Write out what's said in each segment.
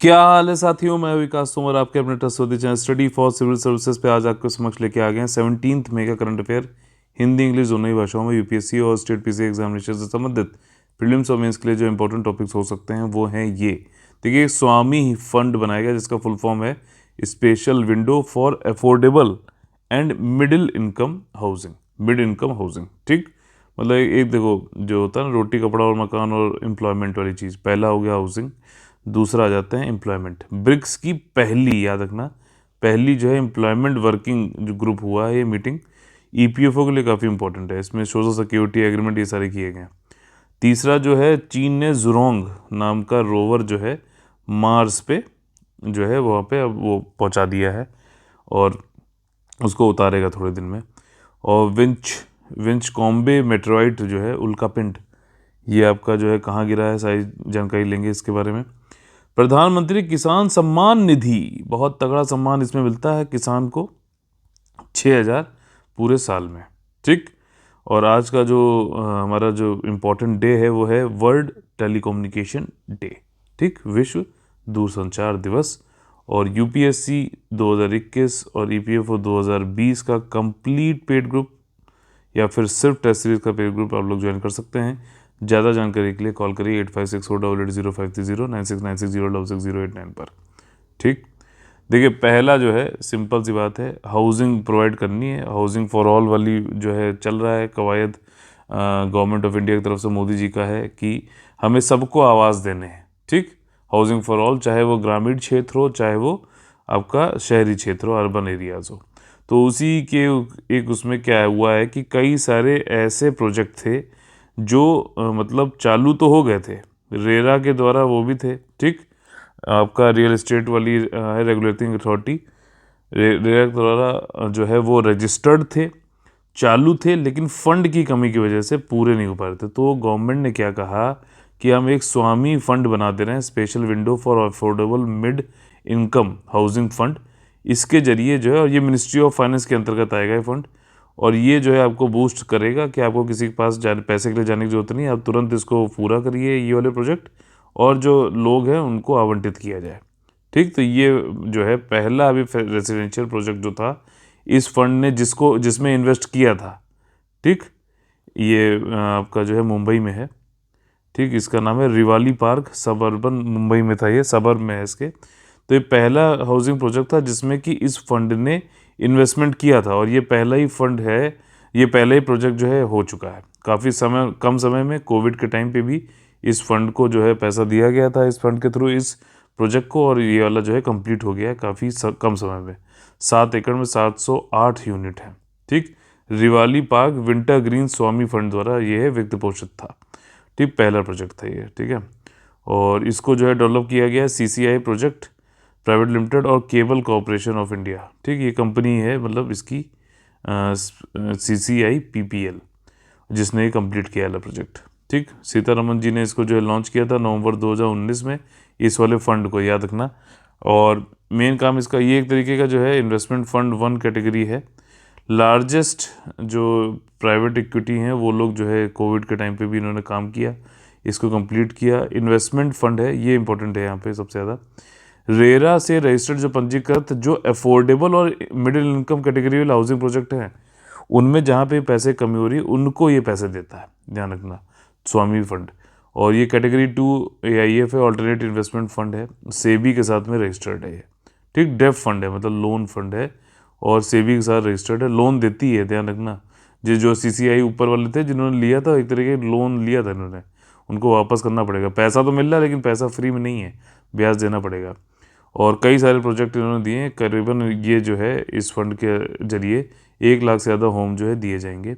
क्या हाल है साथियों, मैं विकास तोमर आपके अपने trustworthy channel study for civil services पे आज आपके समक्ष लेके आ गए हैं 17 मई का करंट अफेयर हिंदी इंग्लिश दोनों ही भाषाओं में यूपीएससी और स्टेट पीसी एग्जामिनेशन से संबंधित प्रीलिम्स और मेंस के लिए जो इंपॉर्टेंट टॉपिक्स हो सकते हैं वो हैं ये। देखिए, स्वामी फंड बनाया गया जिसका फुल फॉर्म है special window for affordable and middle income housing. Mid income housing, ठीक, मतलब एक देखो जो होता है ना, रोटी कपड़ा और मकान और एम्प्लॉयमेंट वाली चीज़, पहला हो गया हाउसिंग, दूसरा आ जाता है एम्प्लॉयमेंट। ब्रिक्स की पहली, याद रखना, पहली जो है एम्प्लॉयमेंट वर्किंग जो ग्रुप हुआ है, ये मीटिंग ईपीएफओ के लिए काफ़ी इंपॉर्टेंट है। इसमें सोशल सिक्योरिटी एग्रीमेंट ये सारे किए गए हैं। तीसरा जो है, चीन ने जुरोंग नाम का रोवर जो है मार्स पे जो है वहाँ पे अब वो पहुँचा दिया है और उसको उतारेगा थोड़े दिन में। और विंच कॉम्बे मेट्रोइड जो है उल्कापिंड, ये आपका जो है कहाँ गिरा है, सारी जानकारी लेंगे इसके बारे में। प्रधानमंत्री किसान सम्मान निधि, बहुत तगड़ा सम्मान इसमें मिलता है किसान को, 6,000 पूरे साल में, ठीक। और आज का जो हमारा जो इम्पोर्टेंट डे है वो है वर्ल्ड टेलीकम्युनिकेशन डे, ठीक, विश्व दूरसंचार दिवस। और यूपीएससी 2021 और ईपीएफओ 2020 का कंप्लीट पेड ग्रुप या फिर सिर्फ टेस्ट सीरीज का पेड ग्रुप आप लोग ज्वाइन कर सकते हैं। ज़्यादा जानकारी के लिए कॉल करिए 8564880530 9696066089 पर, ठीक। देखिए, पहला जो है सिंपल सी बात है, हाउसिंग प्रोवाइड करनी है। हाउसिंग फॉर ऑल वाली जो है चल रहा है कवायद, गवर्नमेंट ऑफ इंडिया की तरफ से मोदी जी का है कि हमें सबको आवाज़ देने हैं, ठीक। हाउसिंग फॉर ऑल, चाहे वो ग्रामीण क्षेत्र हो, चाहे वो आपका शहरी क्षेत्र हो, अर्बन एरियाज हो। तो उसी के एक उसमें क्या हुआ है कि कई सारे ऐसे प्रोजेक्ट थे जो मतलब चालू तो हो गए थे, रेरा के द्वारा वो भी थे, ठीक। आपका रियल एस्टेट वाली है रेगुलेटिंग अथॉरिटी, रेरा के द्वारा जो है वो रजिस्टर्ड थे, चालू थे, लेकिन फंड की कमी की वजह से पूरे नहीं हो पा रहे थे। तो गवर्नमेंट ने क्या कहा कि हम एक स्वामी फंड बना दे रहे हैं, special window for affordable mid income housing fund. इसके जरिए जो है, और ये मिनिस्ट्री ऑफ फाइनेंस के अंतर्गत आएगा ये फंड, और ये जो है आपको बूस्ट करेगा कि आपको किसी के पास जाने, पैसे के लिए जाने की जरूरत नहीं है, आप तुरंत इसको पूरा करिए ये वाले प्रोजेक्ट, और जो लोग हैं उनको आवंटित किया जाए, ठीक। तो ये जो है पहला अभी रेसिडेंशियल प्रोजेक्ट जो था इस फंड ने जिसमें इन्वेस्ट किया था, ठीक, ये आपका जो है मुंबई में है, ठीक। इसका नाम है रिवाली पार्क, सबअर्बन मुंबई में था, ये सबअर्ब में है इसके। तो ये पहला हाउसिंग प्रोजेक्ट था जिसमें कि इस फंड ने इन्वेस्टमेंट किया था, और ये पहला ही फंड है, ये पहला ही प्रोजेक्ट जो है हो चुका है। काफ़ी कम समय में, कोविड के टाइम पे भी इस फंड को जो है पैसा दिया गया था, इस फंड के थ्रू इस प्रोजेक्ट को, और ये वाला जो है कंप्लीट हो गया है काफ़ी कम समय में। 7 एकड़ में 708 यूनिट है, ठीक। रिवाली पार्क विंटर ग्रीन स्वामी फंड द्वारा ये है वित्त पोषित था, ठीक। पहला प्रोजेक्ट था ये, ठीक है। और इसको जो है डेवलप किया गया है सीसीआई प्रोजेक्ट प्राइवेट लिमिटेड और केबल कॉरपोरेशन ऑफ इंडिया, ठीक। ये कंपनी है, मतलब इसकी सीसीआई पीपीएल, जिसने ये कंप्लीट किया है प्रोजेक्ट, ठीक। सीतारमन जी ने इसको जो है लॉन्च किया था नवंबर 2019 में, इस वाले फंड को याद रखना। और मेन काम इसका ये एक तरीके का जो है इन्वेस्टमेंट फंड 1 कैटेगरी है। लार्जेस्ट जो प्राइवेट इक्विटी हैं वो लोग जो है कोविड के टाइम पे भी इन्होंने काम किया, इसको कंप्लीट किया। इन्वेस्टमेंट फंड है, ये इंपॉर्टेंट है यहाँ पे सबसे ज़्यादा। रेरा से रजिस्टर्ड जो पंजीकृत जो अफोर्डेबल और मिडिल इनकम कैटेगरी वाले हाउसिंग प्रोजेक्ट हैं, उनमें जहाँ पे पैसे कमी हो रही है उनको ये पैसे देता है, ध्यान रखना, स्वामी फंड। और ये कैटेगरी 2 AIF है, ऑल्टरनेट इन्वेस्टमेंट फंड है, सेबी के साथ में रजिस्टर्ड है ये, ठीक। डेफ फंड है, मतलब लोन फंड है, और सेबी के साथ रजिस्टर्ड है, लोन देती है, ध्यान रखना। जो सीसीआई ऊपर वाले थे जिन्होंने लिया था, एक तरीके लोन लिया था इन्होंने, उनको वापस करना पड़ेगा। पैसा तो मिल रहा है लेकिन पैसा फ्री में नहीं है, ब्याज देना पड़ेगा। और कई सारे प्रोजेक्ट इन्होंने दिए हैं, करीबन ये जो है इस फंड के जरिए 1 लाख से ज़्यादा होम जो है दिए जाएंगे।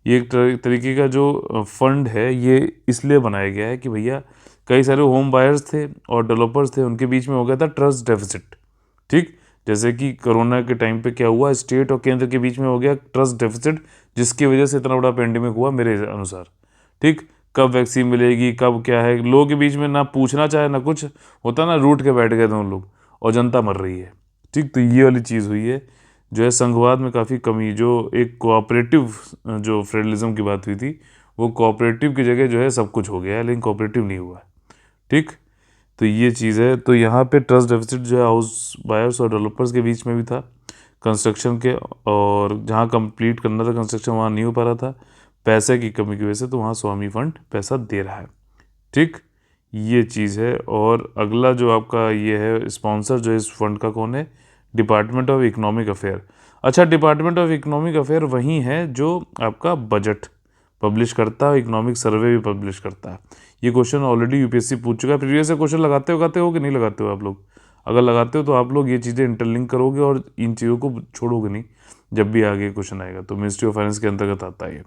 ये एक तरीके का जो फंड है ये इसलिए बनाया गया है कि भैया कई सारे होम बायर्स थे और डेवलपर्स थे, उनके बीच में हो गया था ट्रस्ट डेफिसिट, ठीक। जैसे कि कोरोना के टाइम पे क्या हुआ, स्टेट और केंद्र के बीच में हो गया ट्रस्ट डेफिसिट, जिसकी वजह से इतना बड़ा पेंडेमिक हुआ मेरे अनुसार, ठीक। कब वैक्सीन मिलेगी, कब क्या है, लोगों के बीच में ना पूछना चाहे ना कुछ होता, ना रूठ के बैठ गए थे उन लोग, और जनता मर रही है, ठीक। तो ये वाली चीज़ हुई है, जो है संघवाद में काफ़ी कमी, जो एक कोऑपरेटिव जो फेडरलिज्म की बात हुई थी, वो कोऑपरेटिव की जगह जो है सब कुछ हो गया है, लेकिन कोऑपरेटिव नहीं हुआ है, ठीक। तो तो ये चीज़ है। तो यहाँ पे ट्रस्ट डेफिसिट जो है हाउस बायर्स और डेवलपर्स के बीच में भी था कंस्ट्रक्शन के, और जहाँ कंप्लीट करना था कंस्ट्रक्शन वहाँ नहीं हो पा रहा था पैसे की कमी की वजह से, तो वहाँ स्वामी फंड पैसा दे रहा है। ठीक, ये चीज़ है। और अगला जो आपका ये है स्पॉन्सर जो इस फंड का कौन है, डिपार्टमेंट ऑफ इकोनॉमिक अफेयर। अच्छा, डिपार्टमेंट ऑफ इकोनॉमिक अफेयर वही है जो आपका बजट पब्लिश करता है, इकोनॉमिक सर्वे भी पब्लिश करता है। ये क्वेश्चन ऑलरेडी यूपीएससी पूछ चुका है प्रीवियस से। क्वेश्चन लगाते हो कि नहीं लगाते हो आप लोग? अगर लगाते हो तो आप लोग ये चीज़ें इंटरलिंक करोगे और इन चीज़ों को छोड़ोगे नहीं जब भी आगे क्वेश्चन आएगा। तो मिनिस्ट्री ऑफ फाइनेंस के अंतर्गत आता है ये।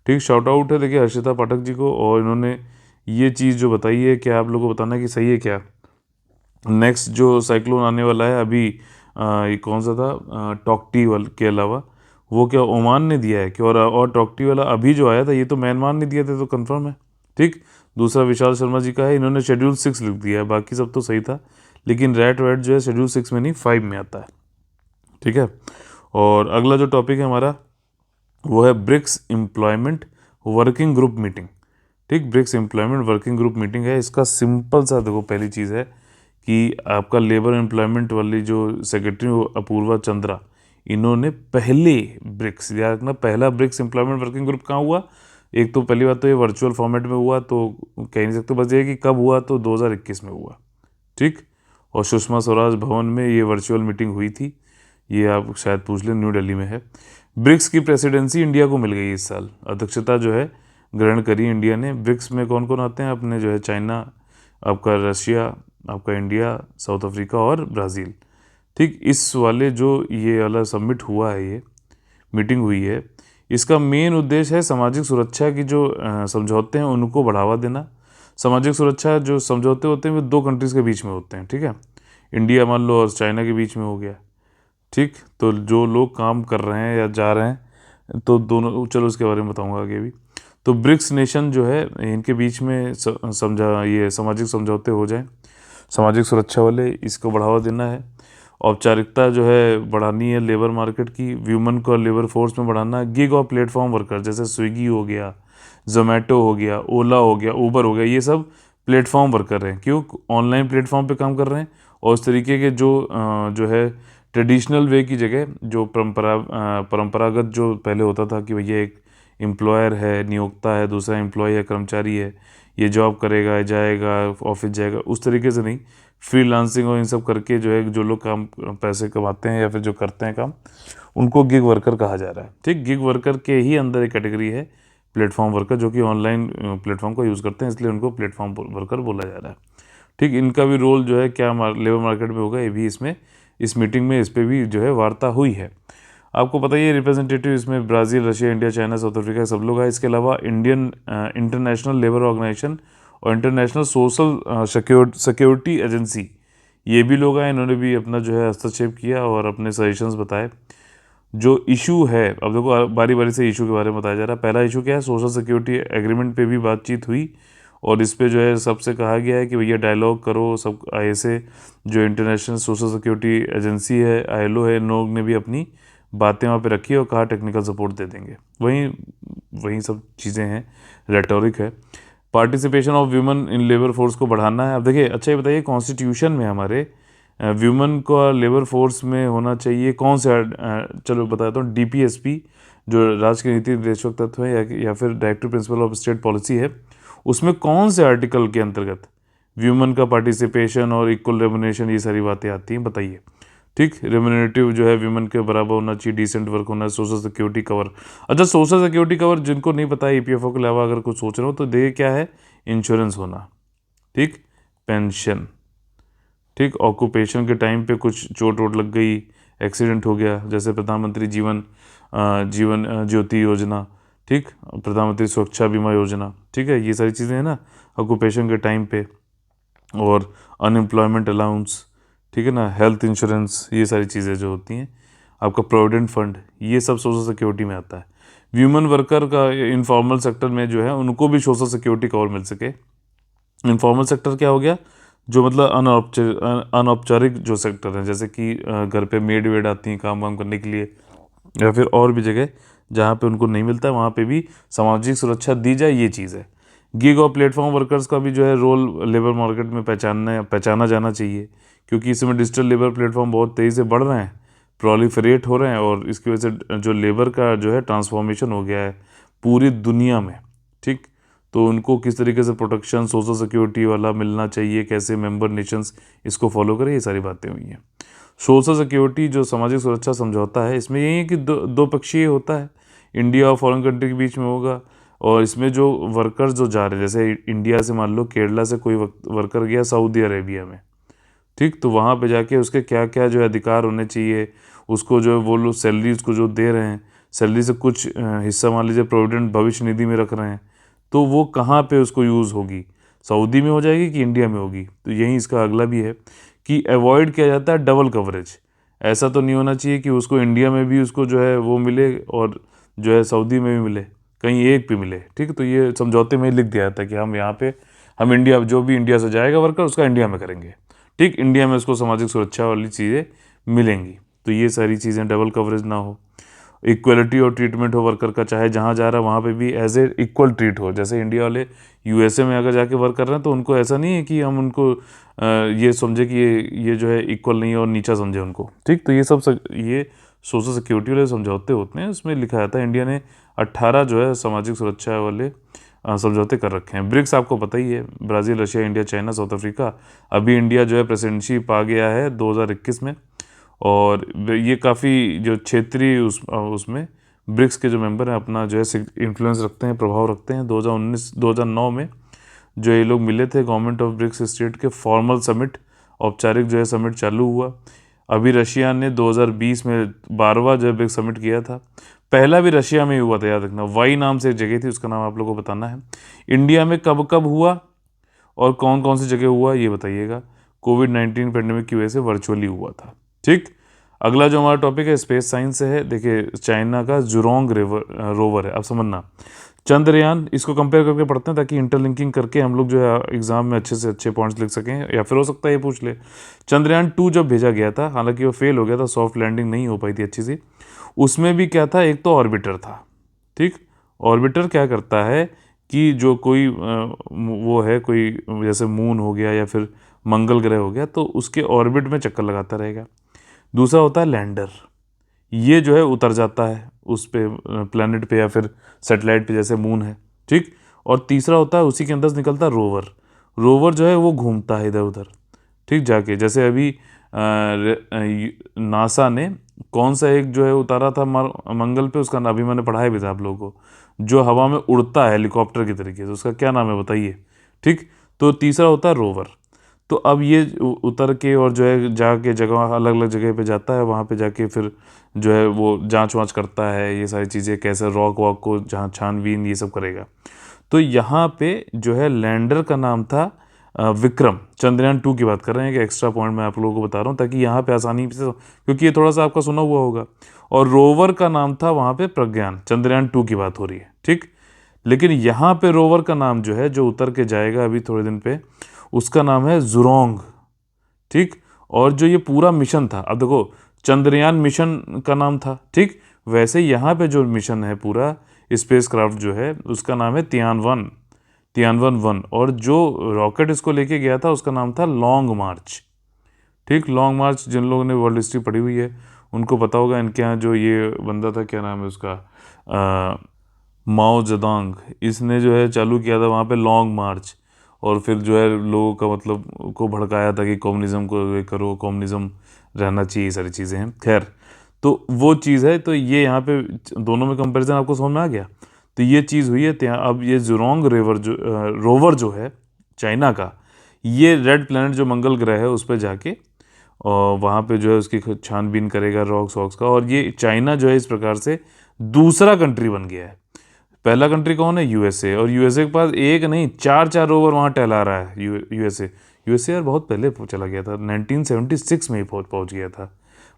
ठीक, शॉर्ट आउट है देखिए हर्षिता पाठक जी को, और इन्होंने ये चीज़ जो बताई है क्या आप लोगों को बताना है कि सही है क्या। नेक्स्ट जो साइक्लोन आने वाला है अभी ये कौन सा था, टॉक्टी वाल के अलावा वो क्या ओमान ने दिया है कि, और टॉक्टी वाला अभी जो आया था ये तो म्यांमार ने दिया था, तो कंफर्म है। ठीक, दूसरा विशाल शर्मा जी का है, इन्होंने शेड्यूल 6 लिख दिया है, बाकी सब तो सही था, लेकिन रेट वेट जो है शेड्यूल 6 में नहीं 5 में आता है। ठीक है, और अगला जो टॉपिक है हमारा वो है BRICS employment working group meeting. ठीक, BRICS employment working group meeting है। इसका सिंपल सा देखो पहली चीज़ है कि आपका लेबर एम्प्लॉयमेंट वाली जो सेक्रेटरी अपूर्वा चंद्रा, इन्होंने पहले ब्रिक्स, याद रखना पहला ब्रिक्स एम्प्लॉयमेंट वर्किंग ग्रुप कहाँ हुआ। एक तो पहली बात तो ये वर्चुअल फॉर्मेट में हुआ, तो कह नहीं सकते, बस ये कि कब हुआ, तो 2021 में हुआ। ठीक, और सुषमा स्वराज भवन में ये वर्चुअल मीटिंग हुई थी, ये आप शायद पूछ लें, न्यू दिल्ली में है। ब्रिक्स की प्रेसिडेंसी इंडिया को मिल गई इस साल, अध्यक्षता जो है ग्रहण करी इंडिया ने। ब्रिक्स में कौन कौन आते हैं अपने, जो है चाइना, आपका रशिया, आपका इंडिया, साउथ अफ्रीका और ब्राज़ील। ठीक, इस वाले जो ये वाला सबमिट हुआ है, ये मीटिंग हुई है, इसका मेन उद्देश्य है सामाजिक सुरक्षा की जो समझौते हैं उनको बढ़ावा देना। सामाजिक सुरक्षा जो समझौते होते हैं वो 2 कंट्रीज़ के बीच में होते हैं। ठीक है, इंडिया मान लो और चाइना के बीच में हो गया। ठीक, तो जो लोग काम कर रहे हैं या जा रहे हैं, तो दोनों, चलो उसके बारे में बताऊंगा आगे भी। तो ब्रिक्स नेशन जो है इनके बीच में समझा ये सामाजिक समझौते हो जाए, सामाजिक सुरक्षा वाले, इसको बढ़ावा देना है। औपचारिकता जो है बढ़ानी है लेबर मार्केट की, व्यूमन को लेबर फोर्स में बढ़ाना है। गिग और प्लेटफॉर्म वर्कर जैसे स्विगी हो गया, जोमेटो हो गया, ओला हो गया, ऊबर हो गया, ये सब प्लेटफॉर्म वर्कर हैं। क्यों? ऑनलाइन प्लेटफॉर्म पे काम कर रहे हैं, और उस तरीके के जो है ट्रेडिशनल वे की जगह जो परंपरागत जो पहले होता था कि भैया एक एम्प्लॉयर है, नियोक्ता है, दूसरा एम्प्लॉय है, कर्मचारी है, ये जॉब करेगा, जाएगा, ऑफिस जाएगा, उस तरीके से नहीं, फ्रीलांसिंग और इन सब करके जो है जो लोग काम पैसे कमाते हैं या फिर जो करते हैं काम, उनको गिग वर्कर कहा जा रहा है। ठीक, गिग वर्कर के ही अंदर एक कैटेगरी है प्लेटफॉर्म वर्कर, जो कि ऑनलाइन प्लेटफॉर्म को यूज़ करते हैं, इसलिए उनको प्लेटफॉर्म वर्कर बोला जा रहा है। ठीक, इनका भी रोल जो है क्या लेबर मार्केट में होगा, ये भी इसमें इस मीटिंग में इस पर भी जो है वार्ता हुई है। आपको पता ही है रिप्रेजेंटेटिव इसमें Brazil, Russia, India, China, south Africa सब लोग हैं। इसके अलावा इंडियन इंटरनेशनल लेबर ऑर्गेनाइजेशन और इंटरनेशनल सोशल सिक्योरिटी एजेंसी, ये भी लोग हैं, इन्होंने भी अपना जो है हस्तक्षेप किया और अपने सजेशंस बताए। जो इशू है, अब देखो बारी बारी से इशू के बारे में बताया जा रहा है। पहला इशू क्या है, सोशल सिक्योरिटी एग्रीमेंट पे भी बातचीत हुई, और इस पे जो है सबसे कहा गया है कि भैया डायलॉग करो सब। ऐसे जो इंटरनेशनल सोशल सिक्योरिटी एजेंसी है, ILO है, इन लोग ने भी अपनी बातें वहाँ पे रखी और कहा टेक्निकल सपोर्ट दे देंगे। वही सब चीज़ें हैं, रेटोरिक है। Participation of women in labour force को बढ़ाना है। अब देखिए, अच्छा ये बताइए, कॉन्स्टिट्यूशन में हमारे वीमेन को लेबर फोर्स में होना चाहिए कौन से चलो बताता हूँ। DPSP जो राज्य के नीति निर्देशक तत्व है या फिर directive principle of state policy है, उसमें कौन से आर्टिकल के अंतर्गत वीमेन का पार्टिसिपेशन और इक्वल रेम्युनरेशन ये सारी बातें आती हैं, बताइए। ठीक, रेम्युनरेटिव जो है वीमेन के बराबर होना चाहिए, डिसेंट वर्क होना, सोशल सिक्योरिटी कवर। अच्छा, सोशल सिक्योरिटी कवर जिनको नहीं पता है, EPFO के अलावा अगर कुछ सोच रहे हो तो देखिए क्या है, इंश्योरेंस होना। ठीक, पेंशन। ठीक, ऑक्यूपेशन के टाइम पे कुछ चोट वोट लग गई, एक्सीडेंट हो गया, जैसे प्रधानमंत्री जीवन ज्योति योजना। ठीक, प्रधानमंत्री सुरक्षा बीमा योजना। ठीक है, ये सारी चीज़ें हैं ना ऑक्यूपेशन के टाइम पे, और अनएम्प्लॉयमेंट अलाउंस। ठीक है ना, हेल्थ इंश्योरेंस, ये सारी चीज़ें जो होती हैं, आपका प्रोविडेंट फंड, ये सब सोशल सिक्योरिटी में आता है। व्यूमन वर्कर का इनफॉर्मल सेक्टर में जो है उनको भी सोशल सिक्योरिटी कवर मिल सके। इनफॉर्मल सेक्टर क्या हो गया, जो मतलब अनौपचारिक जो सेक्टर है, जैसे कि घर पे मेड वेड आती हैं काम वाम करने के लिए, या फिर और भी जगह जहाँ पे उनको नहीं मिलता, वहाँ पे भी सामाजिक सुरक्षा दी जाए, ये चीज़ है। गिग और प्लेटफॉर्म वर्कर्स का भी जो है रोल लेबर मार्केट में पहचाना जाना चाहिए, क्योंकि इसमें डिजिटल लेबर प्लेटफॉर्म बहुत तेज़ी से बढ़ रहे हैं, प्रोलिफरेट हो रहे हैं, और इसकी वजह से जो लेबर का जो है ट्रांसफॉर्मेशन हो गया है पूरी दुनिया में। ठीक, तो उनको किस तरीके से प्रोटेक्शन सोशल सिक्योरिटी वाला मिलना चाहिए, कैसे मेंबर नेशंस इसको फॉलो करें, ये सारी बातें हुई हैं। सोशल सिक्योरिटी जो सामाजिक सुरक्षा समझौता है, इसमें यही है कि दो पक्षीय होता है, इंडिया और फॉरेन कंट्री के बीच में होगा। और इसमें जो वर्कर्स जो जा रहे हैं, जैसे इंडिया से मान लो केरला से कोई वर्कर गया सऊदी अरेबिया में, ठीक, तो वहाँ पे जाके उसके क्या क्या जो है अधिकार होने चाहिए, उसको जो है वो लोग सैलरी उसको जो दे रहे हैं, सैलरी से कुछ हिस्सा मान लीजिए प्रोविडेंट भविष्य निधि में रख रहे हैं, तो वो कहाँ पे उसको यूज़ होगी, सऊदी में हो जाएगी कि इंडिया में होगी। तो यही इसका अगला भी है कि अवॉइड किया जाता है डबल कवरेज। ऐसा तो नहीं होना चाहिए कि उसको इंडिया में भी उसको जो है वो मिले और जो है सऊदी में भी मिले, कहीं एक पे मिले। ठीक, तो ये समझौते में लिख दिया जाता है कि हम यहाँ पे हम इंडिया, जो भी इंडिया से जाएगा वर्कर उसका इंडिया में करेंगे। ठीक, इंडिया में उसको सामाजिक सुरक्षा वाली चीज़ें मिलेंगी। तो ये सारी चीज़ें, डबल कवरेज ना हो, इक्वलिटी और ट्रीटमेंट हो वर्कर का, चाहे जहाँ जा रहा है वहाँ पे भी एज ए इक्वल ट्रीट हो। जैसे इंडिया वाले यूएसए में अगर जाके वर्क कर रहे हैं तो उनको ऐसा नहीं है कि हम उनको ये समझे कि ये जो है इक्वल नहीं है और नीचा समझे उनको। ठीक, तो ये ये सोशल सिक्योरिटी वाले समझौते होते हैं, उसमें लिखा जाता है इंडिया ने 18 जो है सामाजिक सुरक्षा वाले समझौते कर रखे हैं। ब्रिक्स आपको पता ही है, Brazil, Russia, India, China, south Africa. अभी इंडिया जो है प्रेसिडेंटशिप आ गया है 2021 में, और ये काफ़ी जो क्षेत्रीय उसमें ब्रिक्स के जो मेंबर हैं अपना जो है इन्फ्लुएंस रखते हैं, प्रभाव रखते हैं। 2009 में जो ये लोग मिले थे, गवर्नमेंट ऑफ ब्रिक्स स्टेट के फॉर्मल समिट, औपचारिक जो है समिट चालू हुआ। अभी रशिया ने 2020 में 12वां जो है ब्रिक्स समिट किया था। पहला भी रशिया में ही हुआ था, याद रखना, वाई नाम से एक जगह थी, उसका नाम आप लोगों को बताना है। इंडिया में कब कब हुआ और कौन कौन सी जगह हुआ ये बताइएगा। कोविड-19 पेंडेमिक की वजह से वर्चुअली हुआ था। ठीक, अगला जो हमारा टॉपिक है स्पेस साइंस से है। देखिए, चाइना का जुरोंग रोवर है। अब समझना, चंद्रयान, इसको कंपेयर करके पढ़ते हैं ताकि इंटरलिंकिंग करके हम लोग जो है एग्जाम में अच्छे से अच्छे पॉइंट्स लिख सकें, या फिर हो सकता है ये पूछ ले। चंद्रयान 2 जब भेजा गया था, हालांकि वो फेल हो गया था, सॉफ्ट लैंडिंग नहीं हो पाई थी अच्छी सी। उसमें भी क्या था, एक तो ऑर्बिटर था। ठीक, ऑर्बिटर क्या करता है कि जो कोई वो है, कोई जैसे मून हो गया या फिर मंगल ग्रह हो गया, तो उसके ऑर्बिट में चक्कर लगाता रहेगा। दूसरा होता है लैंडर, ये जो है उतर जाता है उस पे, प्लैनेट पे या फिर सेटेलाइट पे, जैसे मून है। ठीक, और तीसरा होता है उसी के अंदर से निकलता है रोवर। रोवर जो है वो घूमता है इधर उधर। ठीक, जाके जैसे अभी नासा ने कौन सा एक जो है उतारा था मंगल पे, उसका अभी मैंने पढ़ाया भी था आप लोगों को, जो हवा में उड़ता है हेलीकॉप्टर की तरीके से, उसका क्या नाम है बताइए। ठीक, तो तीसरा होता है रोवर। तो अब ये उतर के और जो है जाके जगह अलग अलग जगह पे जाता है, वहाँ पे जाके फिर जो है वो जांच वाँच करता है, ये सारी चीज़ें, कैसे रॉक वॉक को जहाँ छानबीन ये सब करेगा। तो यहाँ पे जो है लैंडर का नाम था विक्रम। चंद्रयान 2 की बात कर रहे हैं, कि एक्स्ट्रा पॉइंट मैं आप लोगों को बता रहा हूँ ताकि यहाँ पे आसानी से, क्योंकि ये थोड़ा सा आपका सुना हुआ होगा। और रोवर का नाम था वहाँ पे प्रज्ञान। चंद्रयान 2 की बात हो रही है। ठीक, लेकिन यहाँ पे रोवर का नाम जो है, जो उतर के जाएगा अभी थोड़े दिन पे, उसका नाम है जुरोंग। ठीक, और जो ये पूरा मिशन था, अब देखो चंद्रयान मिशन का नाम था, ठीक, वैसे यहाँ पे जो मिशन है पूरा स्पेसक्राफ्ट जो है, उसका नाम है तियानवन 1। और जो रॉकेट इसको लेके गया था उसका नाम था लॉन्ग मार्च। ठीक, लॉन्ग मार्च, जिन लोगों ने वर्ल्ड हिस्ट्री पढ़ी हुई है उनको पता होगा। इनके यहाँ जो ये बंदा था, क्या नाम है उसका, माओ जेडोंग, इसने जो है चालू किया था वहाँ पे लॉन्ग मार्च, और फिर जो है लोगों का मतलब को भड़काया था कि कम्युनिज्म को ये करो, कम्युनिज्म रहना चाहिए, सारी चीज़ें हैं। खैर, तो वो चीज़ है। तो ये यहाँ पे दोनों में कंपैरिजन आपको समझ में आ गया। तो ये चीज़ हुई है ત્યાં। अब ये जुरोंग रोवर जो है चाइना का, ये रेड प्लैनेट जो मंगल ग्रह है उस पर जाके और वहाँ पे जो है उसकी छानबीन करेगा रॉक्स वॉक्स का। और ये चाइना जो है इस प्रकार से दूसरा कंट्री बन गया है। पहला कंट्री कौन है, यूएसए, और यूएसए के पास एक नहीं चार चार रोवर वहाँ टहला रहा है। यूएसए यार बहुत पहले चला गया था, 1976 में ही पहुँच गया था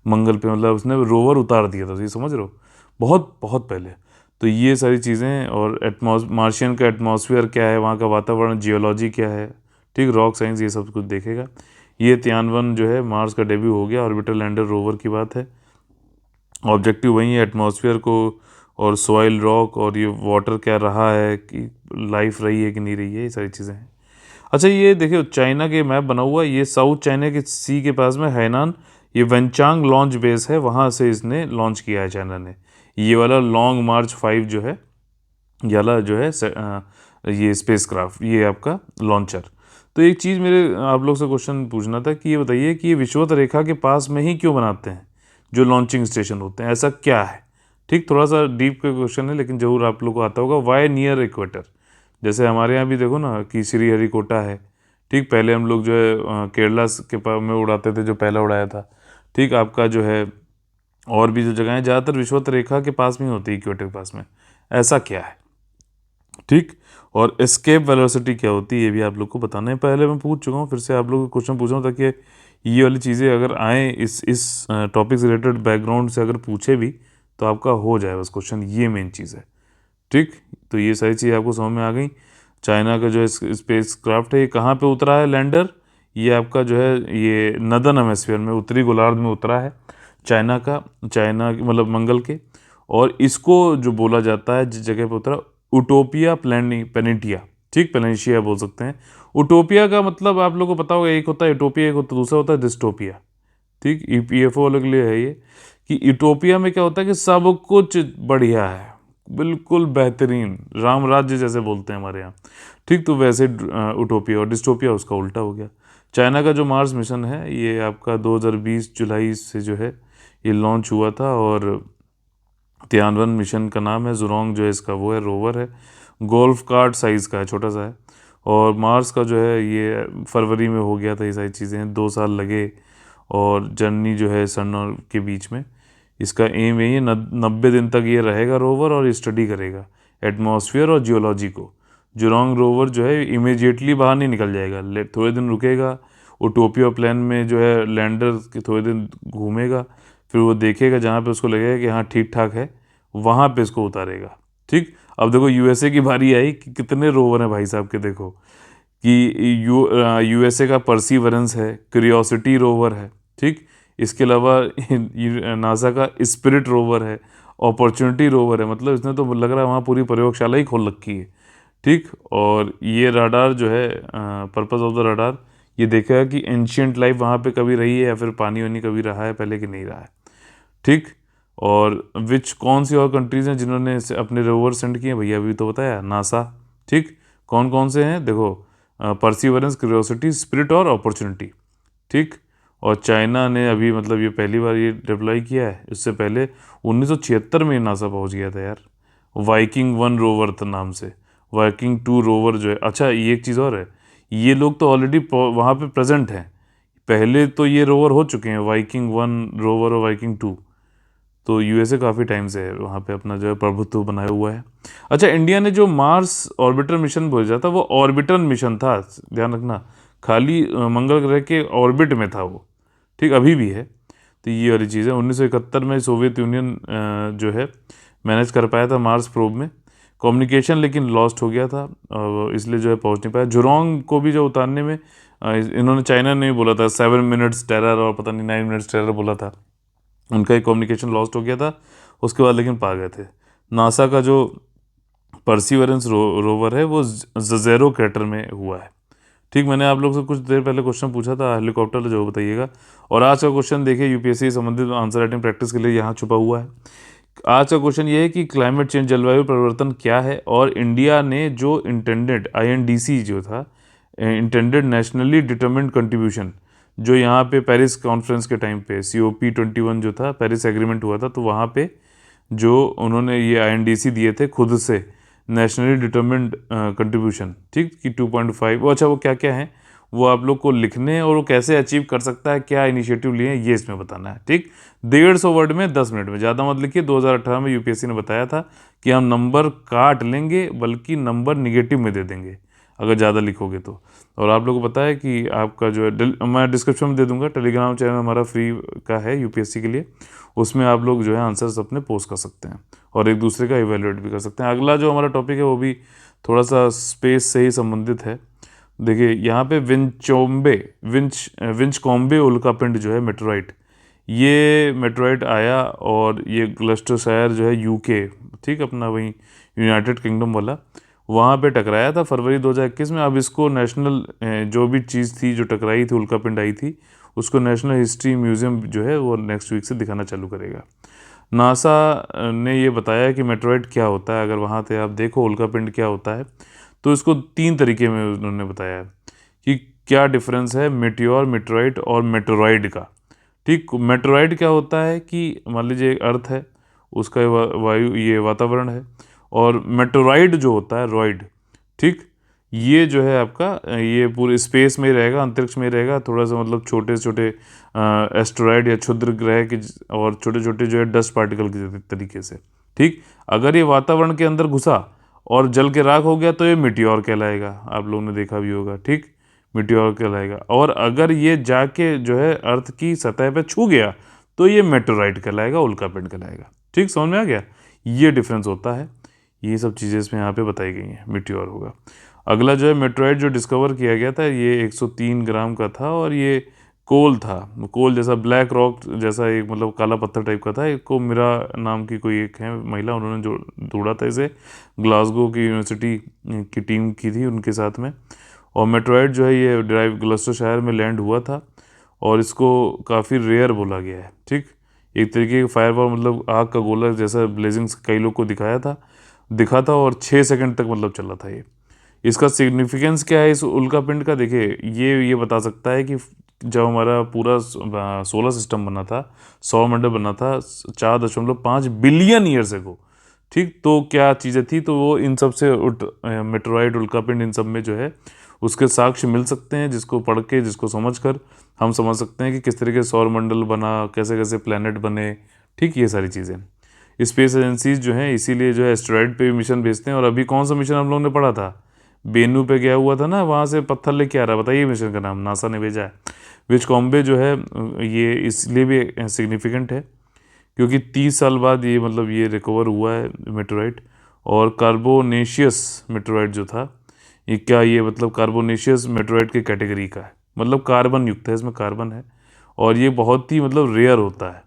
मंगल पे, मतलब उसने रोवर उतार दिया था, ये समझ रहे हो, बहुत बहुत पहले। तो ये सारी चीज़ें, और मार्शियन का एटमॉस्फेयर क्या है, वहाँ का वातावरण, जियोलॉजी क्या है, ठीक, रॉक साइंस, ये सब कुछ देखेगा। ये तियानवन जो है मार्स का डेब्यू हो गया, ऑर्बिटर लैंडर रोवर की बात है। ऑब्जेक्टिव वही है, एटमॉस्फेयर को और सॉइल रॉक, और ये वाटर क्या रहा है, कि लाइफ रही है कि नहीं रही है, ये सारी चीज़ें हैं। अच्छा ये देखिए चाइना के मैप बना हुआ है, ये साउथ चाइना के सी के पास में हैनान, ये वेंचांग लॉन्च बेस है, वहाँ से इसने लॉन्च किया है चाइना ने। ये वाला लॉन्ग मार्च 5 जो है, ये वाला जो है ये स्पेसक्राफ्ट, ये आपका लॉन्चर। तो एक चीज़ मेरे आप लोग से क्वेश्चन पूछना था कि ये बताइए कि ये विषुवत रेखा के पास में ही क्यों बनाते हैं जो लॉन्चिंग स्टेशन होते हैं, ऐसा क्या है? ठीक, थोड़ा सा डीप का क्वेश्चन है लेकिन ज़रूर आप लोग को आता होगा। Why near equator? जैसे हमारे यहाँ भी देखो ना कि श्रीहरिकोटा है, ठीक, पहले हम लोग जो है केरला के पास में उड़ाते थे, जो पहला उड़ाया था। ठीक, आपका जो है और भी जो जगह है ज़्यादातर विषुवत रेखा के पास में ही होती है, इक्वेटर के पास में। ऐसा क्या है? ठीक, और एस्केप वेलोसिटी क्या होती है ये भी आप लोग को बताना है। पहले मैं पूछ चुका हूँ, फिर से आप लोग को क्वेश्चन पूछ रहा हूँ ताकि ये वाली चीज़ें अगर आए इस टॉपिक से रिलेटेड बैकग्राउंड से अगर पूछे भी तो आपका हो जाए बस क्वेश्चन, ये मेन चीज़ है। ठीक, तो ये सारी चीज़ आपको समझ में आ गई। चाइना का जो स्पेस क्राफ्ट है ये कहाँ पे उतरा है लैंडर? ये आपका जो है ये नदर्न हेमिस्फीयर में, उत्तरी गोलार्ध में उतरा है चाइना मतलब मंगल के। और इसको जो बोला जाता है जिस जगह पे उतरा, उटोपिया प्लेनेटिया, ठीक, प्लेनेशिया बोल सकते हैं। उटोपिया का मतलब आप लोगों को पता होगा, एक होता है यूटोपिया, एक होता दूसरा होता है डिस्टोपिया। ठीक, ईपीएफओ वालों के लिए है ये कि यूटोपिया में क्या होता है कि सब कुछ बढ़िया है, बिल्कुल बेहतरीन, राम राज्य जैसे बोलते हैं हमारे यहाँ। ठीक, तो वैसे उटोपिया, और डिस्टोपिया उसका उल्टा हो गया। चाइना का जो मार्स मिशन है ये आपका 2020 जुलाई से जो है ये लॉन्च हुआ था, और तियानवन मिशन का नाम है। जुरोंग जो है इसका वो है, रोवर है, गोल्फ कार्ट साइज़ का है, छोटा सा है। और मार्स का जो है ये फरवरी में हो गया था। ये सारी चीज़ें हैं, 2 साल लगे। और जर्नी जो है सन और के बीच में इसका एम है, ये 90 दिन तक ये रहेगा रोवर और स्टडी करेगा एटमॉस्फेयर और जियोलॉजी को। जुरोंग रोवर जो है इमीडिएटली बाहर नहीं निकल जाएगा, थोड़े दिन रुकेगा, उटोपिया प्लान में जो है लैंडर के थोड़े दिन घूमेगा, फिर वो देखेगा जहाँ पे उसको लगेगा कि हाँ ठीक ठाक है, वहाँ पे इसको उतारेगा। ठीक, अब देखो यूएसए की बारी आई कि कितने रोवर हैं भाई साहब के, देखो कि यूएसए का परसीवरेंस है, क्यूरियोसिटी रोवर है। ठीक, इसके अलावा नासा का स्पिरिट रोवर है, अपॉर्चुनिटी रोवर है, मतलब इसने तो लग रहा है वहाँ पूरी प्रयोगशाला ही खोल रखी है। ठीक, और ये राडार जो है, पर्पस ऑफ द राडार, ये देखेगा कि एंशियंट लाइफ वहाँ पे कभी रही है या फिर पानी वानी कभी रहा है पहले कि नहीं रहा है। ठीक, और कौन सी और कंट्रीज़ हैं जिन्होंने अपने रोवर सेंड किए भैया, अभी तो बताया नासा। ठीक, कौन कौन से हैं देखो, परसीवरेंस, क्यूरियोसिटी, स्पिरिट और अपॉर्चुनिटी। ठीक, और चाइना ने अभी मतलब ये पहली बार ये डिप्लॉय किया है, इससे पहले 1976 में नासा पहुंच गया था यार, वाइकिंग 1 रोवर था नाम से। वाइकिंग 2 रोवर जो है, अच्छा ये एक चीज़ और है, ये लोग तो ऑलरेडी वहाँ पे प्रेजेंट हैं, पहले तो ये रोवर हो चुके हैं, वाइकिंग 1 रोवर और वाइकिंग 2। तो यूएसए काफ़ी टाइम से है वहाँ पे अपना जो है प्रभुत्व बनाया हुआ है। अच्छा, इंडिया ने जो मार्स ऑर्बिटर मिशन भेजा था वो ऑर्बिटर मिशन था, ध्यान रखना, खाली मंगल ग्रह के ऑर्बिट में था वो। ठीक, अभी भी है। तो ये वाली चीज़ है, 1971 में सोवियत यूनियन जो है मैनेज कर पाया था मार्स प्रोब में, कम्युनिकेशन लेकिन लॉस्ट हो गया था, इसलिए जो है पहुंच नहीं पाया। जुरोंग को भी जो उतारने में इन्होंने, चाइना ने भी बोला था 7 मिनट्स टेरर और पता नहीं 9 मिनट्स टेरर बोला था, उनका एक कम्युनिकेशन लॉस्ट हो गया था उसके बाद, लेकिन पा गए थे। नासा का जो परसीवरेंस रोवर है वो ज़ेरो क्रेटर में हुआ है। ठीक, मैंने आप लोग से कुछ देर पहले क्वेश्चन पूछा था हेलीकॉप्टर जो, बताइएगा। और आज का क्वेश्चन देखिए यूपीएससी से संबंधित आंसर राइटिंग प्रैक्टिस के लिए यहाँ छुपा हुआ है। आज का क्वेश्चन ये है कि क्लाइमेट चेंज, जलवायु परिवर्तन क्या है, और इंडिया ने जो इंटेंडेड INDC जो था, इंटेंडेड नेशनली डिटरमिन्ड कंट्रीब्यूशन, जो यहाँ पे पेरिस कॉन्फ्रेंस के टाइम पे COP21 जो था, पेरिस एग्रीमेंट हुआ था, तो वहाँ पे जो उन्होंने ये INDC दिए थे खुद से, नेशनली डिटरमिन्ड कंट्रीब्यूशन, ठीक, कि 2.5, वो अच्छा वो क्या क्या है वो आप लोग को लिखने हैं, और वो कैसे अचीव कर सकता है, क्या इनिशिएटिव लिए हैं, ये इसमें बताना है। ठीक, 150 वर्ड में 10 मिनट में, ज़्यादा मत लिखिए। 2018 में यूपीएससी ने बताया था कि हम नंबर काट लेंगे, बल्कि नंबर निगेटिव में दे देंगे अगर ज़्यादा लिखोगे तो। और आप लोगों को पता है कि आपका जो है मैं डिस्क्रिप्शन में दे दूंगा, टेलीग्राम चैनल हमारा फ्री का है यूपीएससी के लिए, उसमें आप लोग जो है आंसर्स अपने पोस्ट कर सकते हैं और एक दूसरे का इवेलुएट भी कर सकते हैं। अगला जो हमारा टॉपिक है वो भी थोड़ा सा स्पेस से ही संबंधित है। देखिए यहाँ पे विंचकोम्बे उल्कापिंड जो है, मेटेराइट, ये मेट्रोइड आया और ये ग्लस्टरशायर जो है यूके, ठीक, अपना वही यूनाइटेड किंगडम वाला, वहाँ पे टकराया था फरवरी 2021 में। अब इसको नेशनल जो भी चीज़ थी जो टकराई थी, उल्कापिंड आई थी, उसको नेशनल हिस्ट्री म्यूज़ियम जो है वो नेक्स्ट वीक से दिखाना चालू करेगा। नासा ने ये बताया कि मेट्रोइड क्या होता है। अगर वहाँ पे आप देखो उल्कापिंड क्या होता है, तो इसको 3 तरीके में उन्होंने बताया है कि क्या डिफरेंस है मेटियोर, मेट्रोइड और मेटेरॉइड का। ठीक, मेटेरॉइड क्या होता है कि मान लीजिए एक अर्थ है, उसका वायु, ये वातावरण है, और मेटेरॉइड जो होता है, रॉइड, ठीक, ये जो है आपका ये पूरे स्पेस में ही रहेगा, अंतरिक्ष में ही रहेगा, थोड़ा सा मतलब छोटे छोटे एस्टेरॉइड या क्षुद्र ग्रह के और छोटे छोटे जो है डस्ट पार्टिकल के तरीके से। ठीक, अगर ये वातावरण के अंदर घुसा और जल के राख हो गया तो ये मिटियोर कहलाएगा, आप लोगों ने देखा भी होगा। ठीक, मिटियोर कहलाएगा। और अगर ये जाके जो है अर्थ की सतह पे छू गया तो ये मेटेराइट कहलाएगा, उल्कापिंड कहलाएगा। ठीक, समझ में आ गया, ये डिफरेंस होता है। ये सब चीज़ें इसमें यहाँ पे बताई गई हैं। मिटियोर होगा। अगला जो है मेट्रोइड जो डिस्कवर किया गया था, ये 103 ग्राम का था और ये कोल था, कोल जैसा, ब्लैक रॉक जैसा, एक मतलब काला पत्थर टाइप का था। इसको मीरा नाम की कोई एक है महिला, उन्होंने जो ढूंढा था इसे, ग्लासगो की यूनिवर्सिटी की टीम की थी उनके साथ में। और मेट्रोइड जो है ये ड्राइव ग्लस्टरशायर में लैंड हुआ था और इसको काफ़ी रेयर बोला गया है। ठीक, एक तरीके का फायरवॉल, मतलब आग का गोला जैसा ब्लेजिंग्स कई लोग को दिखा था और 6 सेकंड तक मतलब चला था ये। इसका सिग्निफिकेंस क्या है इस उल्कापिंड का? देखिए, ये बता सकता है कि जब हमारा पूरा सोलर सिस्टम बना था, सौरमंडल बना था 4.5 बिलियन ईयर्स एगो, ठीक, तो क्या चीज़ें थी, तो वो इन सब से मेटेरॉइड, उल्कापिंड, इन सब में जो है उसके साक्ष्य मिल सकते हैं, जिसको पढ़ के, जिसको समझ कर हम समझ सकते हैं कि किस तरीके से सौरमंडल बना, कैसे कैसे प्लैनेट बने। ठीक, ये सारी चीज़ें स्पेस एजेंसीज जो हैं इसीलिए जो है एस्टेरॉइड पे भी मिशन भेजते हैं। और अभी कौन सा मिशन हम लोगों ने पढ़ा था, बेनू पे गया हुआ था ना, वहाँ से पत्थर लेके आ रहा है, बताइए मिशन का नाम, नासा ने भेजा है। विचकॉम्बे जो है ये इसलिए भी सिग्निफिकेंट है क्योंकि 30 साल बाद ये मतलब ये रिकवर हुआ है मेटेराइट। और कार्बोनेशियस मेटेराइट जो था, ये क्या, ये मतलब कार्बोनेशियस मेटेराइट की कैटेगरी का है, मतलब कार्बन युक्त है, इसमें कार्बन है और ये बहुत ही मतलब रेयर होता है।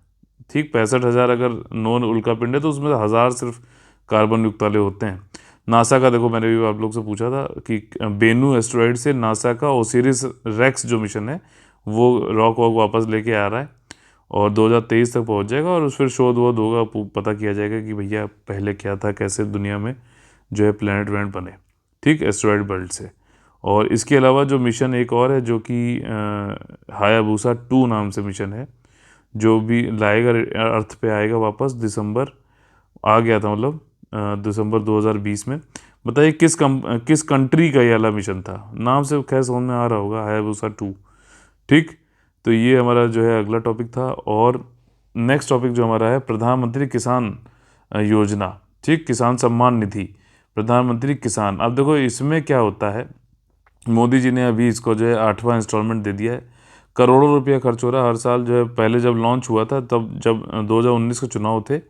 ठीक, 65,000 अगर नॉन उल्कापिंड है तो उसमें 1000 सिर्फ कार्बन युक्त वाले होते हैं। नासा का देखो, मैंने भी आप लोग से पूछा था कि बेनू एस्टेरॉइड से नासा का ओसिरिस रेक्स जो मिशन है वो रॉक वॉक वापस लेके आ रहा है और 2023 तक पहुंच जाएगा और उस फिर शोध वोध होगा, पता किया जाएगा कि भैया पहले क्या था, कैसे दुनिया में जो है प्लैनेट वैनेट बने। ठीक, एस्टेरॉइड बेल्ट से। और इसके अलावा जो मिशन एक और है जो कि हायाबूसा 2 नाम से मिशन है, जो भी लाएगा अर्थ पे आएगा वापस, दिसंबर आ गया था, मतलब दिसंबर 2020 में। बताइए किस कंट्री का ये वाला मिशन था? नाम से खैर समझ में आ रहा होगा, हायाबूसा 2। ठीक, तो ये हमारा जो है अगला टॉपिक था। और नेक्स्ट टॉपिक जो हमारा है, प्रधानमंत्री किसान योजना। ठीक, किसान सम्मान निधि, प्रधानमंत्री किसान। अब देखो इसमें क्या होता है, मोदी जी ने अभी इसको जो है 8वां इंस्टॉलमेंट दे दिया है। करोड़ों रुपया खर्च हो रहा है हर साल। जो है पहले जब लॉन्च हुआ था, तब जब 2019 के चुनाव थे,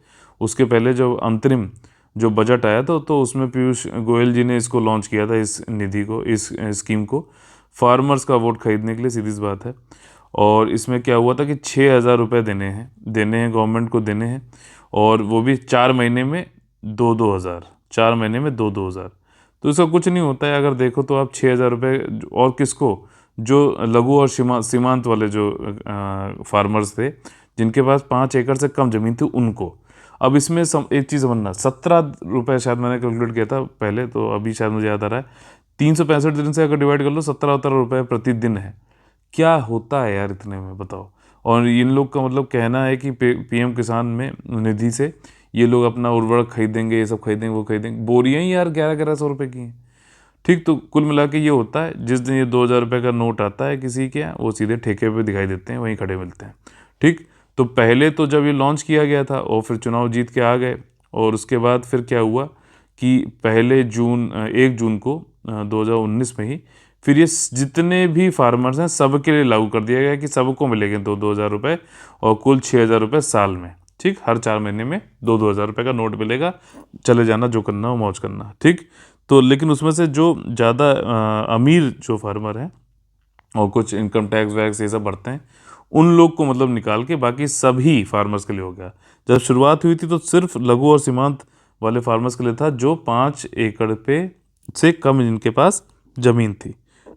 उसके पहले जब अंतरिम जो बजट आया था तो उसमें पीयूष गोयल जी ने इसको लॉन्च किया था, इस निधि को, इस स्कीम को, फार्मर्स का वोट खरीदने के लिए, सीधी सी बात है। और इसमें क्या हुआ था कि 6,000 रुपये देने हैं गवर्नमेंट को, देने हैं, और वो भी 4 महीने में 2-2 हज़ार, 4 महीने में 2-2 हज़ार। तो इसका कुछ नहीं होता है अगर देखो तो आप 6,000 रुपये, और किसको, जो लघु और सीमांत वाले जो फार्मर्स थे, जिनके पास 5 एकड़ से कम ज़मीन थी, उनको। अब इसमें एक चीज़ समझना, 17 रुपये शायद मैंने कैलकुलेट किया था पहले, तो अभी शायद मुझे याद आ रहा है, 365 दिन से अगर डिवाइड कर लो, 17 रुपये प्रतिदिन है। क्या होता है यार इतने में, बताओ। और इन लोग का मतलब कहना है कि पीएम किसान में निधि से ये लोग अपना उर्वरक खरीदेंगे, ये सब खरीदेंगे, वो खरीदेंगे, बोरियां ही यार 11-1100 रुपये की हैं। ठीक, तो कुल मिला के ये होता है, जिस दिन ये 2,000 रुपये का नोट आता है किसी के यहाँ, वो सीधे ठेके पे दिखाई देते हैं, वहीं खड़े मिलते हैं। ठीक, तो पहले तो जब ये लॉन्च किया गया था और फिर चुनाव जीत के आ गए, और उसके बाद फिर क्या हुआ कि पहले 1 जून को 2019 में ही फिर ये जितने भी फार्मर्स हैं सबके लिए लागू कर दिया गया कि सबको मिलेंगे 2-2 हज़ार रुपये, और कुल 6,000 रुपये साल में। ठीक, हर 4 महीने में 2-2 हज़ार रुपये का नोट मिलेगा, चले जाना, जो करना हो मौज करना। ठीक, तो लेकिन उसमें से जो ज़्यादा अमीर जो फार्मर हैं और कुछ इनकम टैक्स वैक्स ये सब भरते हैं, उन लोग को मतलब निकाल के बाकी सभी फार्मर्स के लिए हो गया। जब शुरुआत हुई थी तो सिर्फ लघु और सीमांत वाले फार्मर्स के लिए था, जो 5 एकड़ पे से कम जिनके पास ज़मीन थी।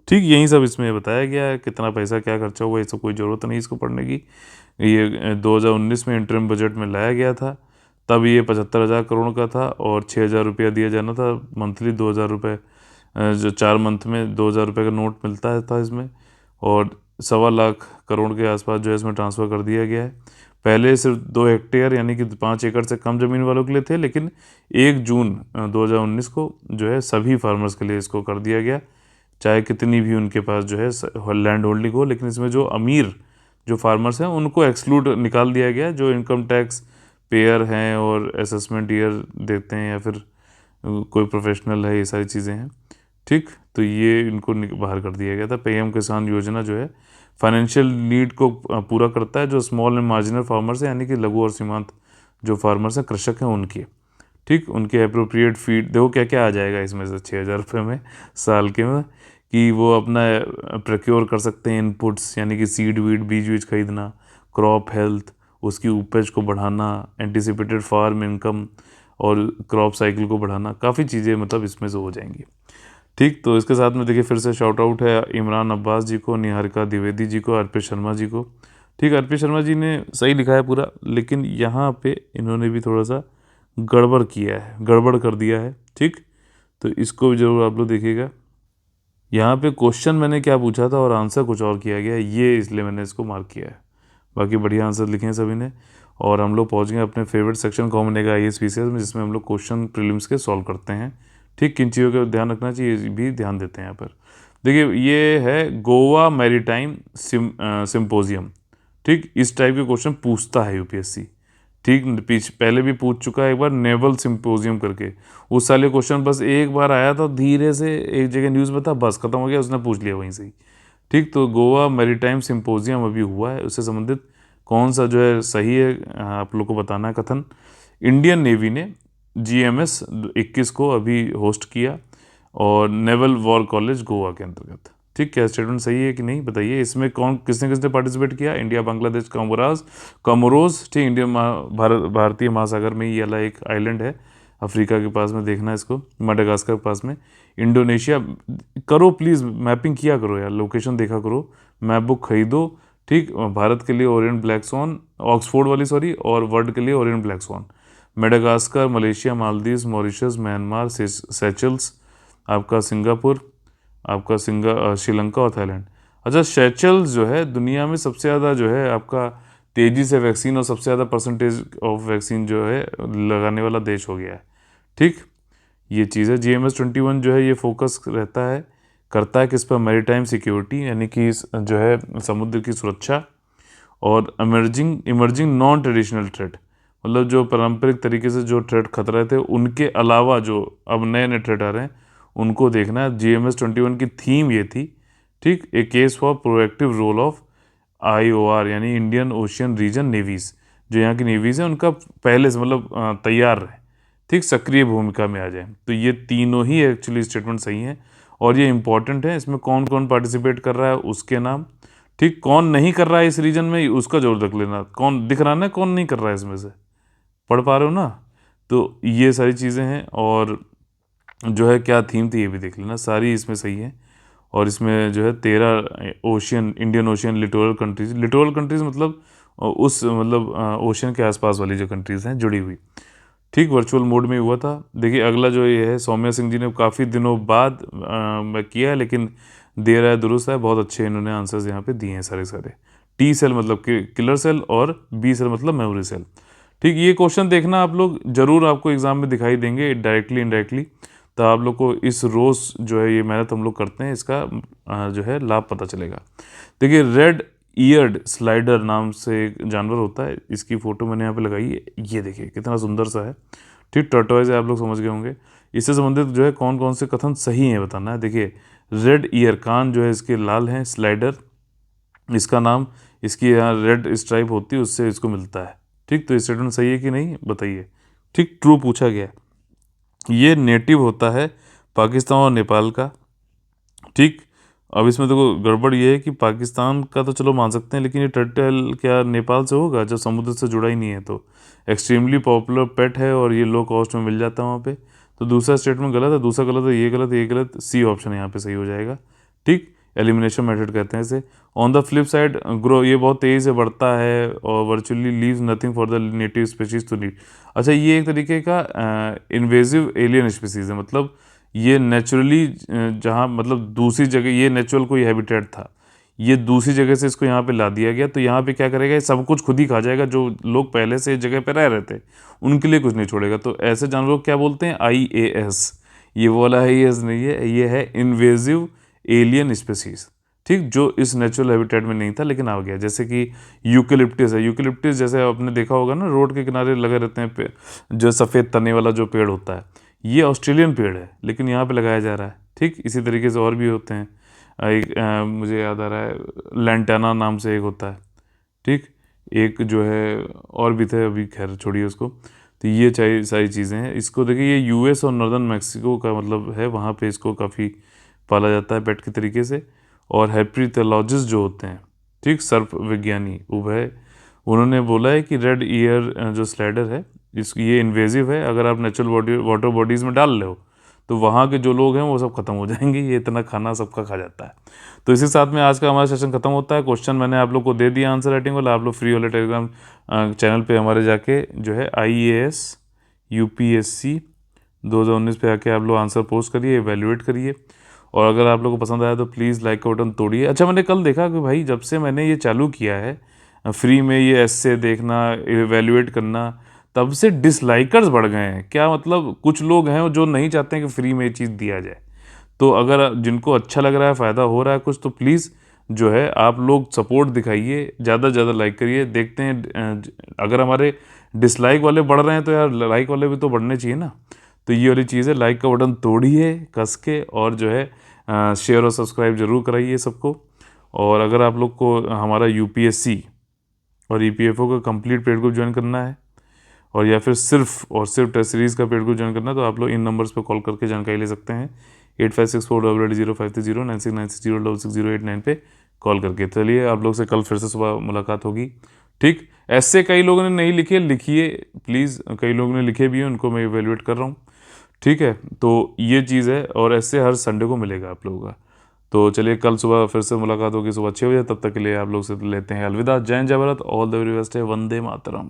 ठीक, यही सब इसमें बताया गया है, कितना पैसा क्या खर्चा हुआ, ये सब कोई ज़रूरत नहीं इसको पढ़ने की। ये 2019 में इंटरिम बजट में लाया गया था, तब ये 75,000 करोड़ का था और 6,000 रुपया दिया जाना था मंथली, 2,000 रुपये जो 4 मंथ में 2,000 रुपये का नोट मिलता है था इसमें, और 1.25 लाख करोड़ के आसपास जो है इसमें ट्रांसफ़र कर दिया गया है। पहले सिर्फ 2 हेक्टेयर यानी कि 5 एकड़ से कम ज़मीन वालों के लिए थे, लेकिन 1 जून 2019 को जो है सभी फार्मर्स के लिए इसको कर दिया गया, चाहे कितनी भी उनके पास जो है लैंड होल्डिंग हो। लेकिन इसमें जो अमीर जो फार्मर्स हैं उनको एक्सक्लूड निकाल दिया गया, जो इनकम टैक्स पेयर हैं और असेसमेंट ईयर देते हैं या फिर कोई प्रोफेशनल है, ये सारी चीज़ें हैं। ठीक, तो ये इनको बाहर कर दिया गया था। पीएम किसान योजना जो है फाइनेंशियल नीड को पूरा करता है, जो स्मॉल एंड मार्जिनल फार्मर्स हैं यानी कि लघु और सीमांत जो फार्मर्स हैं, कृषक हैं, उनकी। ठीक, उनके अप्रोप्रिएट फीड देखो क्या क्या आ जाएगा इसमें से 6,000 रुपये में साल के में, कि वो अपना प्रोक्योर कर सकते हैं इनपुट्स यानी कि सीड वीड बीज वीज खरीदना, क्रॉप हेल्थ, उसकी उपज को बढ़ाना, एंटिसिपेटेड फार्म इनकम और क्रॉप साइकिल को बढ़ाना, काफ़ी चीज़ें मतलब इसमें से हो जाएंगी। ठीक, तो इसके साथ में देखिए फिर से शाउट आउट है इमरान अब्बास जी को, निहारिका द्विवेदी जी को, अर्पित शर्मा जी को। ठीक, अर्पित शर्मा जी ने सही लिखा है पूरा, लेकिन यहाँ पे इन्होंने भी थोड़ा सा गड़बड़ किया है, गड़बड़ कर दिया है। ठीक, तो इसको भी जरूर आप लोग देखिएगा। यहाँ पे क्वेश्चन मैंने क्या पूछा था और आंसर कुछ और किया गया, ये इसलिए मैंने इसको मार्क किया है। बाकी बढ़िया आंसर लिखे हैं सभी ने। और हम लोग पहुँच गए अपने फेवरेट सेक्शन कॉमन बनेगा IAS PCS में, जिसमें हम लोग क्वेश्चन प्रीलिम्स के सॉल्व करते हैं। ठीक, किन चीज़ों का ध्यान रखना चाहिए ये भी ध्यान देते हैं यहाँ पर। देखिए ये है गोवा मैरीटाइम सिम्पोजियम। ठीक, इस टाइप के क्वेश्चन पूछता है यूपीएससी। ठीक, पहले भी पूछ चुका है एक बार नेवल सिम्पोजियम करके, उस साल ये क्वेश्चन बस एक बार आया था, धीरे से एक जगह न्यूज़ में था, बस खत्म हो गया, उसने पूछ लिया वहीं से ही। ठीक, तो गोवा मैरीटाइम सिम्पोजियम अभी हुआ है, उससे संबंधित कौन सा जो है सही है आप लोग को बताना है कथन। इंडियन नेवी ने GMS 21 को अभी होस्ट किया, और नेवल वॉर कॉलेज गोवा के अंतर्गत। ठीक, क्या स्टेटमेंट सही है कि नहीं बताइए। इसमें कौन किसने किसने पार्टिसिपेट किया, इंडिया, बांग्लादेश, कमोरोस। ठीक, इंडिया भारतीय महासागर में ये वाला एक आइलैंड है, अफ्रीका के पास में, देखना इसको, मडागास्कर के पास में, इंडोनेशिया। करो प्लीज़, मैपिंग किया करो यार, लोकेशन देखा करो, मैप बुक खरीदो। ठीक, भारत के लिए ओरिएंट ब्लैक स्वॉन, ऑक्सफोर्ड वाली सॉरी, और वर्ल्ड के लिए Orient Black Swan. Madagascar, Malaysia, Maldives, Mauritius, Myanmar, Seychelles, आपका सिंगापुर, आपका श्रीलंका और थाईलैंड। अच्छा, सेचल्स जो है दुनिया में सबसे ज़्यादा जो है आपका तेज़ी से वैक्सीन और सबसे ज़्यादा परसेंटेज ऑफ वैक्सीन जो है लगाने वाला देश हो गया है। ठीक, ये चीज़ है। GMS 21 जो है ये फोकस रहता है करता है किस पर, मैरीटाइम सिक्योरिटी यानी कि जो है समुद्र की सुरक्षा, और इमर्जिंग नॉन ट्रेडिशनल थ्रेट, मतलब जो पारंपरिक तरीके से जो थ्रेट खतरा थे उनके अलावा जो अब नए नए थ्रेट आ रहे हैं उनको देखना है। GMS 21 की थीम ये थी। ठीक, a case for proactive role of IOR यानी इंडियन ओशियन रीजन नेवीज़, जो यहाँ की नेवीज़ हैं उनका पहले से मतलब तैयार रहे, ठीक, सक्रिय भूमिका में आ जाए। तो ये तीनों ही एक्चुअली स्टेटमेंट सही हैं और ये इंपॉर्टेंट है। इसमें कौन कौन पार्टिसिपेट कर रहा है उसके नाम, ठीक, कौन नहीं कर रहा है इस रीजन में उसका जरूर रख लेना, कौन दिख रहा है ना, कौन नहीं कर रहा है इसमें से, पढ़ पा रहे हो ना। तो ये सारी चीज़ें हैं, और जो है क्या थीम थी ये भी देख लेना, सारी इसमें सही है। और इसमें जो है 13 ocean Indian ocean littoral countries मतलब उस मतलब ओशियन के आसपास वाली जो कंट्रीज़ हैं जुड़ी हुई। ठीक, वर्चुअल मोड में हुआ था। देखिए अगला जो ये है, सौम्या सिंह जी ने काफ़ी दिनों बाद मैं किया है, लेकिन देर है दुरुस्त है, बहुत अच्छे इन्होंने आंसर्स यहाँ पे दिए हैं सारे सारे। T सेल मतलब किलर सेल और B सेल मतलब मेमोरी सेल। ठीक, ये क्वेश्चन देखना आप लोग, जरूर आपको एग्जाम में दिखाई देंगे डायरेक्टली इनडायरेक्टली, तो आप लोग को इस रोज़ जो है ये मेहनत हम लोग करते हैं इसका जो है लाभ पता चलेगा। देखिए रेड ईयर्ड स्लाइडर नाम से एक जानवर होता है, इसकी फ़ोटो मैंने यहाँ पे लगाई है, ये देखिए कितना सुंदर सा है। ठीक, टर्टोइज है, आप लोग समझ गए होंगे। इससे संबंधित जो है कौन कौन से कथन सही हैं बताना है। देखिए रेड ईयर, कान जो है इसके लाल हैं, स्लाइडर इसका नाम, इसकी यहाँ रेड स्ट्राइप होती है उससे इसको मिलता है। ठीक, तो स्टेटमेंट सही है कि नहीं बताइए। ठीक, ट्रू पूछा गया। ये नेटिव होता है पाकिस्तान और नेपाल का। ठीक, अब इसमें देखो गड़बड़ ये है कि पाकिस्तान का तो चलो मान सकते हैं, लेकिन ये टर्टल क्या नेपाल से होगा जब समुद्र से जुड़ा ही नहीं है? तो एक्सट्रीमली पॉपुलर पेट है और ये लो कॉस्ट में मिल जाता है वहाँ पे। तो दूसरा स्टेटमेंट गलत है, दूसरा गलत है, ये गलत है, ये गलत, सी ऑप्शन यहाँ पे सही हो जाएगा। ठीक, एलिमिनेशन मेथड कहते हैं इसे। On the flip side grow, ये बहुत तेज़ी से बढ़ता है और virtually leaves nothing for the native species to need. अच्छा, ये एक तरीके का इन्वेजिव एलियन स्पीसीज है, मतलब ये नेचुरली जहाँ मतलब दूसरी जगह, ये नेचुरल कोई हैबिटेट था, ये दूसरी जगह से इसको यहाँ पे ला दिया गया, तो यहाँ पे क्या करेगा, ये सब कुछ खुद ही खा जाएगा। जो लोग पहले से इस जगह पे रह रहे थे उनके लिए कुछ नहीं छोड़ेगा। तो ऐसे जानवरों को क्या बोलते हैं? IAS। ये वो वाला IAS नहीं है, ये है इन्वेजिव एलियन स्पीसीज। ठीक, जो इस नेचुरल हैबिटेट में नहीं था लेकिन आ गया। जैसे कि यूकेलिप्टिस है, यूकेलिप्टिस जैसे आपने देखा होगा ना, रोड के किनारे लगे रहते हैं जो सफ़ेद तने वाला जो पेड़ होता है, ये ऑस्ट्रेलियन पेड़ है लेकिन यहाँ पे लगाया जा रहा है। ठीक, इसी तरीके से और भी होते हैं। एक मुझे याद आ रहा है लैंटाना नाम से एक होता है। ठीक, एक जो है और भी थे, अभी खैर छोड़िए उसको। तो ये चाहिए सारी चीज़ें हैं। इसको देखिए, ये US और नॉर्दर्न मैक्सिको का मतलब है, वहाँ पे इसको काफ़ी पाला जाता है पेट के तरीके से। और हेर्पेटोलॉजिस्ट जो होते हैं, ठीक, सर्प विज्ञानी उभय, उन्होंने बोला है कि रेड ईयर जो स्लाइडर है ये इन्वेजिव है। अगर आप नेचुरल वाटर बॉडीज़ में डाल लो तो वहाँ के जो लोग हैं वो सब खत्म हो जाएंगे, ये इतना खाना सबका खा जाता है। तो इसी साथ में आज का हमारा सेशन खत्म होता है। क्वेश्चन मैंने आप लोग को दे दिया आंसर राइटिंग वाला। आप लोग फ्री वाले टेलीग्राम चैनल पे हमारे जाके जो है IAS UPSC 2019 पे आके आप लोग आंसर पोस्ट करिए, एवेल्युएट करिए। और अगर आप लोग को पसंद आया तो प्लीज़ लाइक का बटन तोड़िए। अच्छा, मैंने कल देखा कि भाई जब से मैंने ये चालू किया है फ्री में ये ऐसे देखना, एवेल्युएट करना, तब से डिसलाइकर्स बढ़ गए हैं। क्या मतलब, कुछ लोग हैं जो नहीं चाहते हैं कि फ्री में ये चीज़ दिया जाए। तो अगर जिनको अच्छा लग रहा है, फ़ायदा हो रहा है कुछ, तो प्लीज़ जो है आप लोग सपोर्ट दिखाइए, ज़्यादा से ज़्यादा लाइक करिए। देखते हैं अगर हमारे डिसलाइक वाले बढ़ रहे हैं तो यार लाइक वाले भी तो बढ़ने चाहिए ना। तो ये वाली चीज़ है, लाइक का बटन तोड़िए कस के, और जो है शेयर और सब्सक्राइब जरूर कराइए सबको। और अगर आप लोग को हमारा UPSC और EPFO का कंप्लीट पेड ग्रुप ज्वाइन करना है, और या फिर सिर्फ टेस्ट सीरीज़ का पेड ग्रुप ज्वाइन करना है, तो आप लोग इन नंबर्स पर कॉल करके जानकारी ले सकते हैं। 8564880530, 9696066089 पे कॉल करके। चलिए, आप लोग से कल फिर से सुबह मुलाकात होगी। ठीक, ऐसे कई लोगों ने नहीं लिखे, लिखिए प्लीज़। कई लोगों ने लिखे भी हैं, उनको मैं इवेल्युएट कर रहा हूँ। ठीक है, तो ये चीज़ है, और ऐसे हर संडे को मिलेगा आप लोगों का। तो चलिए, कल सुबह फिर से मुलाकात होगी सुबह 6 बजे। तब तक के लिए आप लोग से लेते हैं अलविदा। जय हिंद, जय Bharat, all the very best है, वंदे मातरम।